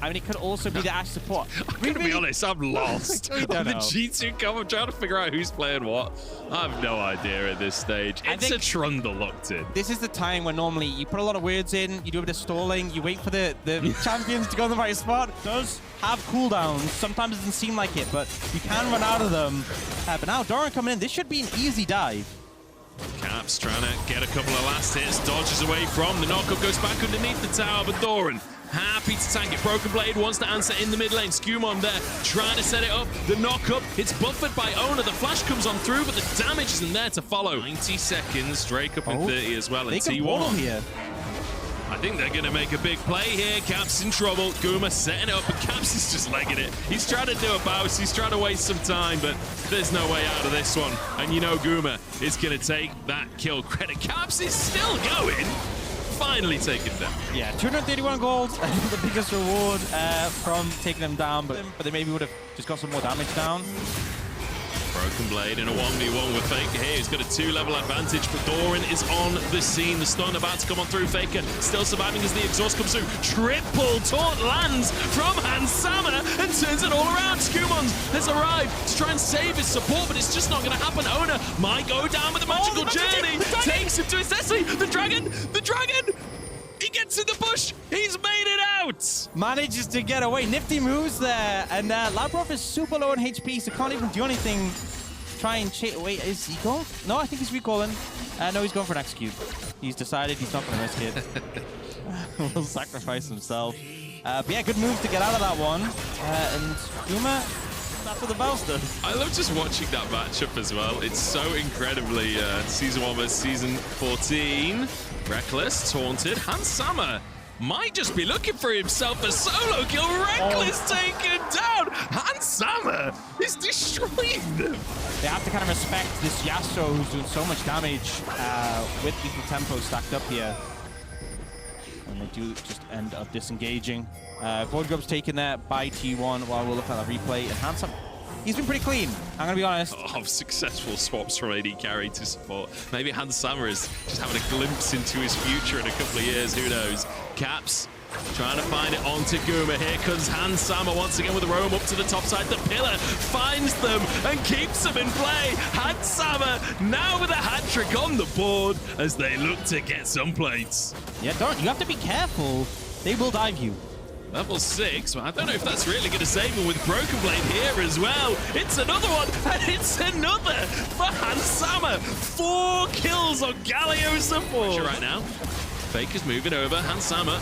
I mean, it could also be the Ashe support. I'm going to be honest, I'm lost. On the G2 come, I'm trying to figure out who's playing what. I have no idea at this stage. It's a Trundle locked in. This is the time where normally you put a lot of words in, you do a bit of stalling, you wait for the champions to go in the right spot. It does have cooldowns. Sometimes it doesn't seem like it, but you can run out of them. But now Doran coming in, this should be an easy dive. Caps trying to get a couple of last hits, dodges away from the knockup, goes back underneath the tower, but Doran happy to tank it. Broken Blade wants to answer in the mid lane. Skumon there trying to set it up. The knockup, it's buffered by Ona. The flash comes on through, but the damage isn't there to follow. 90 seconds, Drake up in 30 as well, and T1. Here. I think they're going to make a big play here. Caps in trouble. Guma setting it up, but Caps is just legging it. He's trying to do a bounce. He's trying to waste some time, but there's no way out of this one. And you know Guma is going to take that kill credit. Caps is still going. Finally taken down. Yeah, 231 gold, the biggest reward from taking them down, but they maybe would have just got some more damage down. Broken Blade in a 1v1 with Faker here. He's got a 2-level advantage, but Doran is on the scene. The stun about to come on through. Faker still surviving as the exhaust comes through. Triple taunt lands from Hansama and turns it all around. Skumon has arrived to try and save his support, but it's just not going to happen. Ona might go down with the magical journey. Takes him to his destiny. The dragon! He gets in the bush. He's made it out. Manages to get away. Nifty moves there. And Labrov is super low on HP, so can't even do anything. Try and chase. Wait, is he going? No, I think he's recalling. No, he's going for an execute. He's decided he's not going to risk it. Will sacrifice himself. But yeah, good move to get out of that one. And Guma, that's what the Bells does. I love just watching that matchup as well. It's so incredibly Season 1 versus Season 14. Reckless, taunted. Hansama might just be looking for himself a solo kill. Reckless taken down. Hansama is destroying them. They have to kind of respect this Yasuo who's doing so much damage with equal tempo stacked up here. And they do just end up disengaging. Void Grub's taken there by T1 while we're looking at the replay. And Hansama, he's been pretty clean, I'm going to be honest. Successful swaps from AD carry to support. Maybe Hansama is just having a glimpse into his future in a couple of years, who knows. Caps trying to find it onto Guma. Here comes Hansama once again with a roam up to the top side. The pillar finds them and keeps them in play. Hansama now with a hat trick on the board as they look to get some plates. Yeah, don't. You have to be careful. They will dive you. Level 6, well, I don't know if that's really going to save him with Broken Blade here as well. It's another one, and it's another for Hansama. 4 kills on Galio support. Right now, Faker's moving over. Hansama,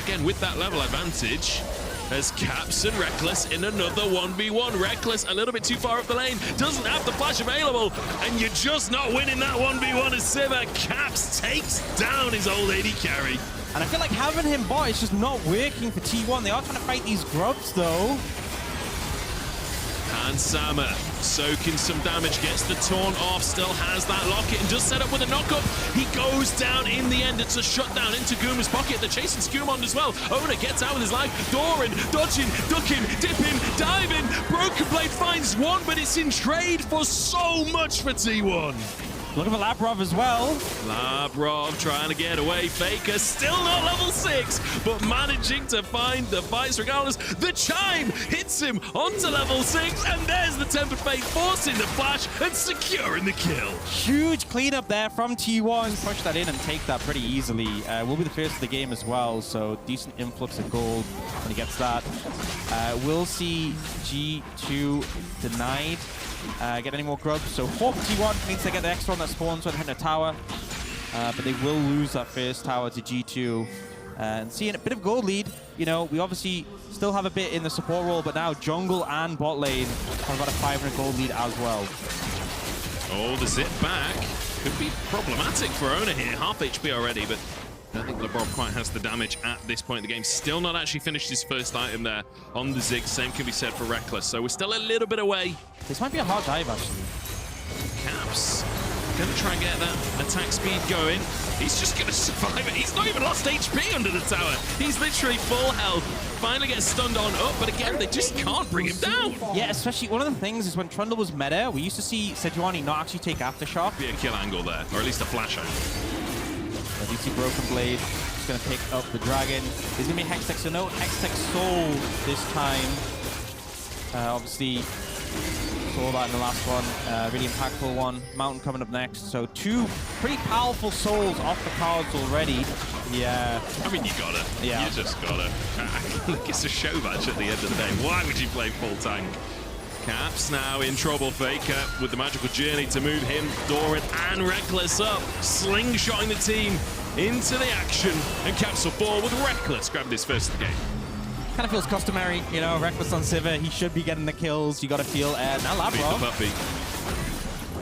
again with that level advantage, as Caps and Reckless in another 1v1. Reckless a little bit too far up the lane, doesn't have the flash available, and you're just not winning that 1v1 as Sivir. Caps takes down his old AD carry. And I feel like having him bot is just not working for T1. They are trying to fight these grubs, though. Hansama soaking some damage, gets the taunt off, still has that locket, and just set up with a knockup. He goes down in the end. It's a shutdown into Guma's pocket. They're chasing Skumon as well. Ona gets out with his life. Doran dodging, ducking, dipping, diving. Broken Blade finds one, but it's in trade for so much for T1. Looking for Labrov as well. Labrov trying to get away. Faker still not level 6, but managing to find the fights regardless. The chime hits him onto level 6, and there's the Tempered Fate forcing the flash and securing the kill. Huge Cleanup there from T1. Push that in and take that pretty easily. Will be the first of the game as well, so decent influx of gold when he gets that. We'll see G2 denied. Get any more grubs, so hope T1 means they get the extra one that spawns when hitting a tower, but they will lose that first tower to G2. And seeing a bit of gold lead, you know, we obviously still have a bit in the support role, but now jungle and bot lane have about a 500 gold lead as well. Oh, the zip back could be problematic for Ona here. Half HP already, but I don't think LeBron quite has the damage at this point in the game. Still not actually finished his first item there on the Zig. Same can be said for Reckless. So we're still a little bit away. This might be a hard dive, actually. Caps going to try and get that attack speed going. He's just going to survive it. He's not even lost HP under the tower. He's literally full health. Finally gets stunned on up, but again, they just can't bring him down. Yeah, especially one of the things is when Trundle was meta, we used to see Sejuani not actually take Aftershock. Be a kill angle there, or at least a flash angle. As you see Broken Blade going to pick up the dragon. There's going to be Hextech, so no Hextech Soul this time. Obviously, saw that in the last one. Really impactful one. Mountain coming up next. So 2 pretty powerful souls off the cards already. Yeah. I mean, you gotta. Yeah. You just gotta. Look, it's a show match at the end of the day. Why would you play full tank? Caps now in trouble. Faker with the magical journey to move him, Doran and Reckless up. Slingshotting the team into the action. And Caps will fall with Reckless grabbing his first of the game. Kind of feels customary, you know, Reckless on Sivir. He should be getting the kills. You got to feel. Now Labrov. Beat the puppy.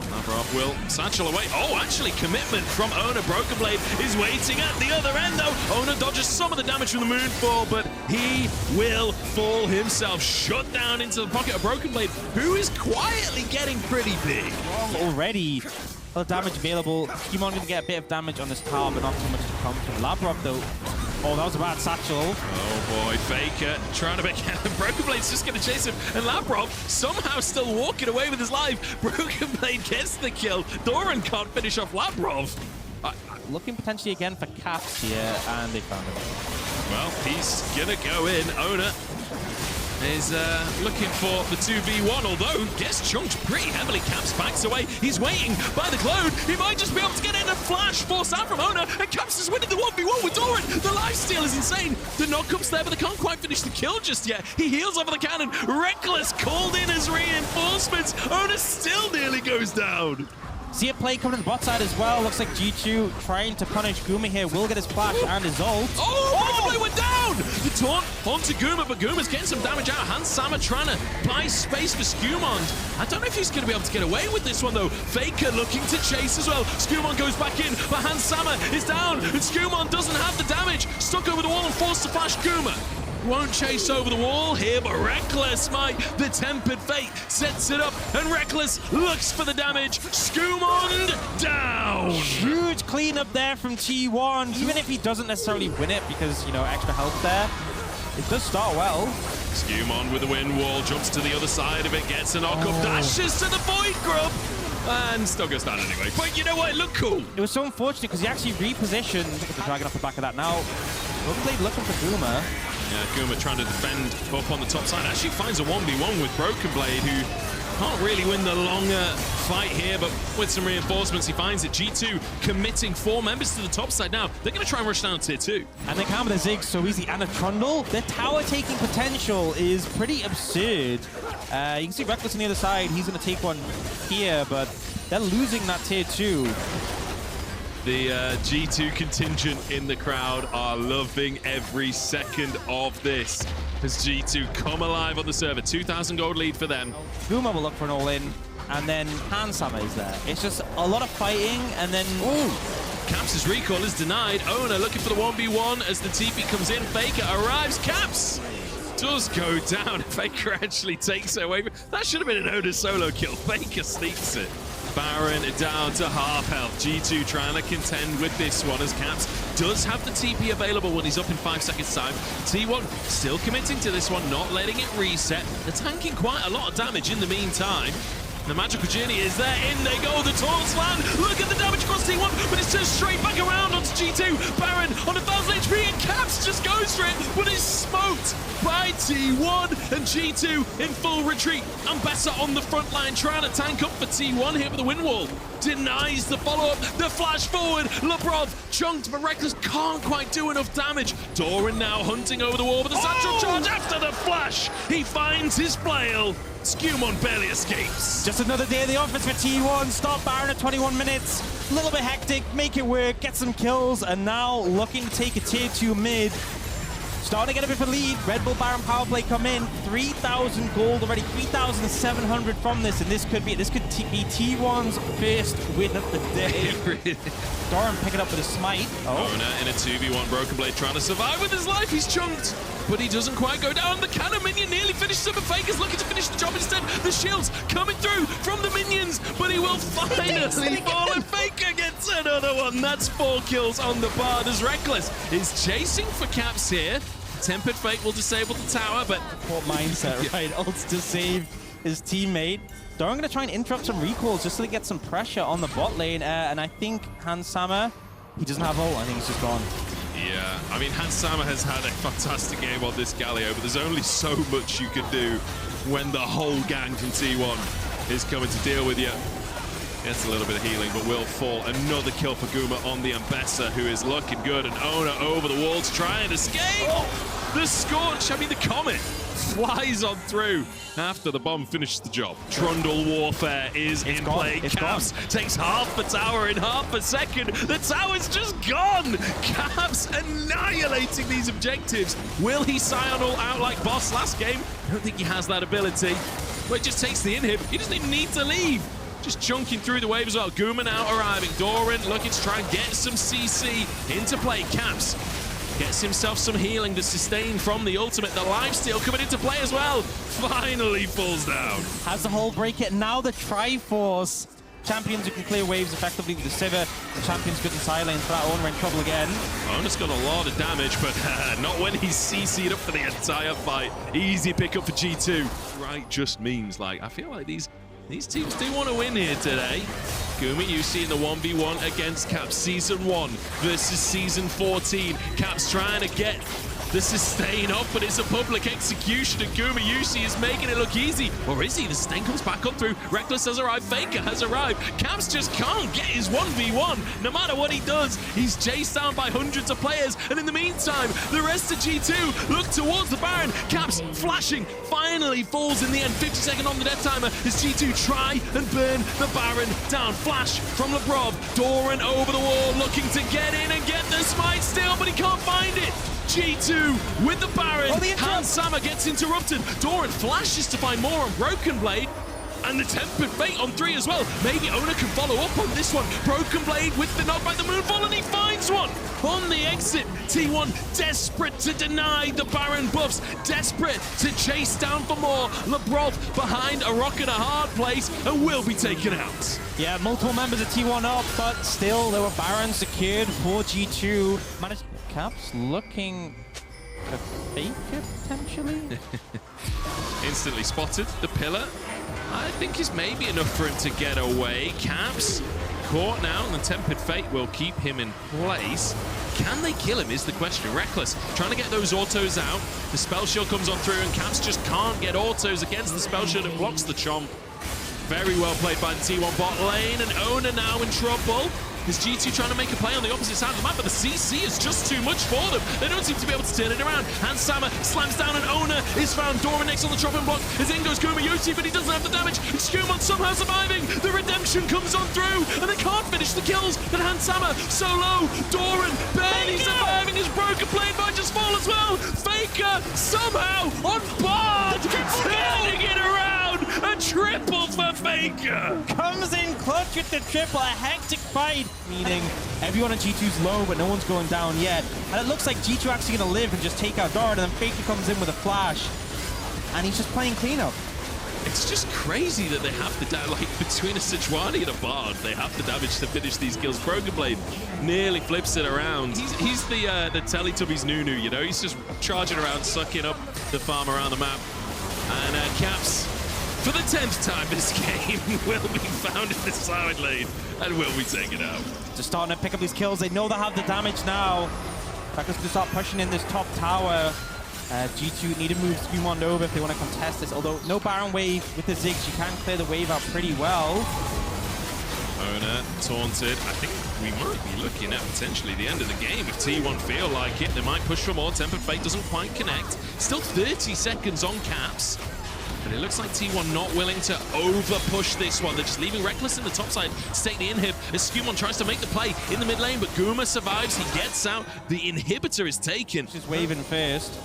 Labrov will satchel away. Oh, actually, commitment from Ona. Broken Blade is waiting at the other end, though. Ona dodges some of the damage from the Moonfall, but he will fall himself. Shut down into the pocket of Broken Blade, who is quietly getting pretty big. Already. A lot of damage available. Skimon going to get a bit of damage on this tower, but not too much to come from Labrov, though. Oh, that was a bad satchel. Oh boy, Faker trying to make it. Broken Blade's just going to chase him. And Labrov somehow still walking away with his life. Broken Blade gets the kill. Doran can't finish off Labrov. Looking potentially again for Caps here, and they found him. Well, he's going to go in. Ona is looking for the 2v1, although gets chunked pretty heavily. Caps backs away. He's waiting by the clone. He might just be able to get in a flash force out from Ona, and Caps is winning the 1v1 with Doran. The lifesteal is insane. The knock-up's there, but they can't quite finish the kill just yet. He heals over the cannon. Reckless called in as reinforcements. Ona still nearly goes down. See a play coming to the bot side as well. Looks like G2 trying to punish Guma here. Will get his flash and his ult. Oh, Broken Blade went down! The taunt onto Guma, but Guma's getting some damage out. Hans Sama trying to buy space for Skumond. I don't know if he's going to be able to get away with this one, though. Faker looking to chase as well. Skumond goes back in, but Hans Sama is down, and Skumond doesn't have the damage. Stuck over the wall and forced to flash Guma. Won't chase over the wall here, but Reckless might. The Tempered Fate sets it up, and Reckless looks for the damage. Skumond down. Huge cleanup there from T1. Even if he doesn't necessarily win it because, you know, extra health there, it does start well. Skumond with the wind wall, jumps to the other side of it, gets a knock-up, dashes to the Void Grub, and still goes down anyway. But you know what? It looked cool. It was so unfortunate because he actually repositioned the dragon off the back of that. Now, Broken Blade looking for Guma. Yeah, Guma trying to defend up on the top side. Actually finds a 1v1 with Broken Blade, who can't really win the longer fight here, but with some reinforcements, he finds it. G2 committing 4 members to the top side now. They're going to try and rush down tier 2. And they can with the Ziggs so easy. And a Trundle, their tower taking potential is pretty absurd. You can see Reckless on the other side. He's going to take one here, but they're losing that tier 2. The G2 contingent in the crowd are loving every second of this as G2 come alive on the server. 2,000 gold lead for them. Guma will look for an all-in, and then Hans Sama is there. It's just a lot of fighting, and then... Ooh! Caps' recall is denied. Ona looking for the 1v1 as the TP comes in. Faker arrives. Caps does go down. Faker actually takes it away. That should have been an Ona solo kill. Faker sneaks it. Baron down to half health. G2 trying to contend with this one as Caps does have the TP available when he's up in 5 seconds time. T1 still committing to this one, not letting it reset. They're tanking quite a lot of damage in the meantime. The magical journey is there. In they go. The taunts land. Look at the damage across T1, but it's just straight back around onto G2. Baron on 1,000 HP, and Caps just goes for it, but is smoked by T1, and G2 in full retreat. And Bessa on the front line trying to tank up for T1 here with the wind wall. Denies the follow-up. The flash forward. Labrov chunked, but Reckless can't quite do enough damage. Doran now hunting over the wall with a satchel charge after the flash. He finds his flail. Skumon barely escapes. Just another day of the office for T1. Stop Baron at 21 minutes. A little bit hectic, make it work, get some kills, and now looking to take a tier 2 mid. Starting to get a bit of a lead. Red Bull Baron power play come in. 3,000 gold already, 3,700 from this, and this could be T1's first win of the day. Doran pick it up with a smite. Ona in a 2v1. Broken Blade trying to survive with his life. He's chunked, but he doesn't quite go down. The cannon minion nearly finishes him, but Faker's looking to finish the job instead. The shields coming through from the minions, but he will finally fall, and Faker gets another one. That's 4 kills on the board as Reckless is chasing for Caps here. Tempered Fate will disable the tower, but... Poor mindset, right? Ults to save his teammate. Doran going to try and interrupt some recalls just so they get some pressure on the bot lane. And I think Hans Sama, he doesn't have ult. I think he's just gone. Yeah, I mean, Hansama has had a fantastic game on this Galio, but there's only so much you can do when the whole gang from T1 is coming to deal with you. Gets a little bit of healing, but will fall. Another kill for Guma on the Ambessa, who is looking good. And Ona over the wall to try and escape. Oh. The Scorch, I mean, the Comet flies on through after the bomb finishes the job. Trundle Warfare is in play. Caps takes half the tower in half a second. The tower's just gone. Caps annihilating these objectives. Will he Scion all out like boss last game? I don't think he has that ability. But it just takes the inhib. He doesn't even need to leave. Just chunking through the wave as well. Guma now arriving. Doran looking to try and get some CC into play. Caps gets himself some healing. The sustain from the ultimate. The lifesteal coming into play as well. Finally falls down. Has the whole break it. Now the Triforce. Champions who can clear waves effectively with the Sivir. The champions good in side lane. For that Ona in trouble again. Ona's got a lot of damage, but not when he's CC'd up for the entire fight. Easy pickup for G2. Right just means, like, I feel like these teams do want to win here today. Guma Yusi in the 1v1 against Caps Season 1 versus Season 14. Caps trying to get the sustain up, but it's a public execution, and Guma Yusi is making it look easy. Or is he? The sustain comes back up through. Reckless has arrived. Faker has arrived. Caps just can't get his 1v1. No matter what he does, he's chased down by hundreds of players. And in the meantime, the rest of G2 look towards the Baron. Caps flashing, finally falls in the end. 50-second on the death timer as G2 try and burn the Baron down. Flash from Lebrov. Doran over the wall, looking to get in and get the smite still, but he can't find it. G2 with the Baron. Hansama gets interrupted. Doran flashes to find more on Broken Blade. And the Tempered Fate on 3 as well. Maybe Ona can follow up on this one. Broken Blade with the knockback, the Moonfall, and he finds one on the exit. T1 desperate to deny the Baron buffs. Desperate to chase down for more. Lebrov behind a rock in a hard place and will be taken out. Yeah, multiple members of T1 up, but still there were Barons secured for G2. Managed Caps looking for Faker potentially. Instantly spotted the pillar. I think is maybe enough for him to get away. Caps caught now, and the Tempered Fate will keep him in place. Can they kill him is the question. Reckless trying to get those autos out. The Spell Shield comes on through, and Caps just can't get autos against the Spell Shield. It blocks the chomp. Very well played by the T1 bot lane, and Ona now in trouble. Is G2 trying to make a play on the opposite side of the map, but the CC is just too much for them. They don't seem to be able to turn it around. Hansama slams down, and Ona is found. Doran next on the chopping block. His in goes Guma Yusi, but he doesn't have the damage. Skumon somehow surviving. The redemption comes on through, and they can't finish the kills. But Hansama so low. Doran barely surviving. His Broken Blade might just fall as well. Faker somehow on board, turning it around. A triple for Faker. Comes in clutch with the triple. A hectic fight. Meaning everyone on G2's low, but no one's going down yet. And it looks like G2 actually going to live and just take out Doran, and then Faker comes in with a flash. And he's just playing cleanup. It's just crazy that they have to, like, between a Sejuani and a Bard, they have the damage to finish these kills. Broken Blade nearly flips it around. He's the Teletubbies Nunu, you know? He's just charging around, sucking up the farm around the map. And Caps, for the 10th time this game, will be found in the side lane and will be taken out. Just starting to pick up these kills. They know they have the damage now. Reckless to start pushing in this top tower. G2 need to move Skumon over if they want to contest this. Although no Baron wave with the Ziggs, you can clear the wave out pretty well. Ona taunted. I think we might be looking at potentially the end of the game. If T1 feel like it, they might push for more. Tempered Fate doesn't quite connect. Still 30 seconds on Caps. But it looks like T1 not willing to over-push this one. They're just leaving Reckless in the top side to take the inhib as Skumon tries to make the play in the mid lane, but Guma survives. He gets out. The inhibitor is taken. Just waving first.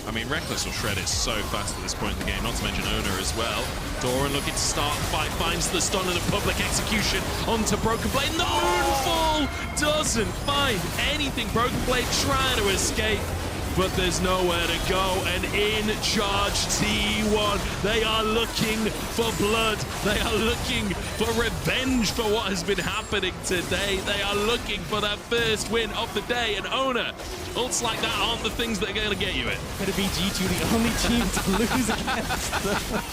I mean, Reckless will shred it so fast at this point in the game, not to mention Ona as well. Doran looking to start the fight, finds the stun and a public execution onto Broken Blade. And the Moonfall doesn't find anything. Broken Blade trying to escape, but there's nowhere to go, and in charge T1. They are looking for blood. They are looking for revenge for what has been happening today. They are looking for that first win of the day, and Ona, ults like that aren't the things that are going to get you it. Could it be G2 the only team to lose against them?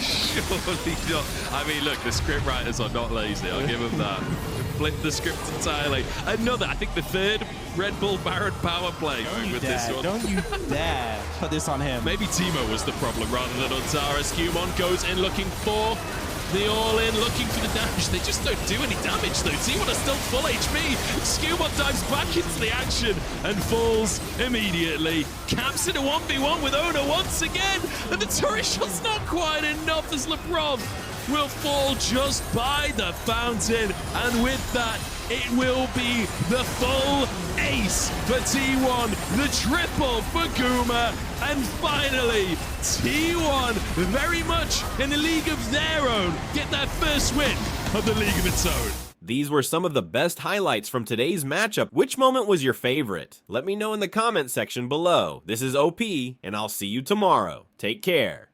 Surely not. I mean, look, the script writers are not lazy. I'll give them that. Flip the script entirely. Another, I think the third Red Bull Baron power play going with this one. Don't you dare put this on him. Maybe Teemo was the problem rather than Ontara. Skumon goes in looking for the all-in, looking for the damage. They just don't do any damage though. T1 are still full HP. Skumon dives back into the action and falls immediately. Caps in a 1v1 with Ona once again. And the turret shot's not quite enough as LeBron will fall just by the fountain. And with that, it will be the full ace for T1, the triple for Guma, and finally, T1, very much in a league of their own, get that first win of the league of its own. These were some of the best highlights from today's matchup. Which moment was your favorite? Let me know in the comment section below. This is OP, and I'll see you tomorrow. Take care.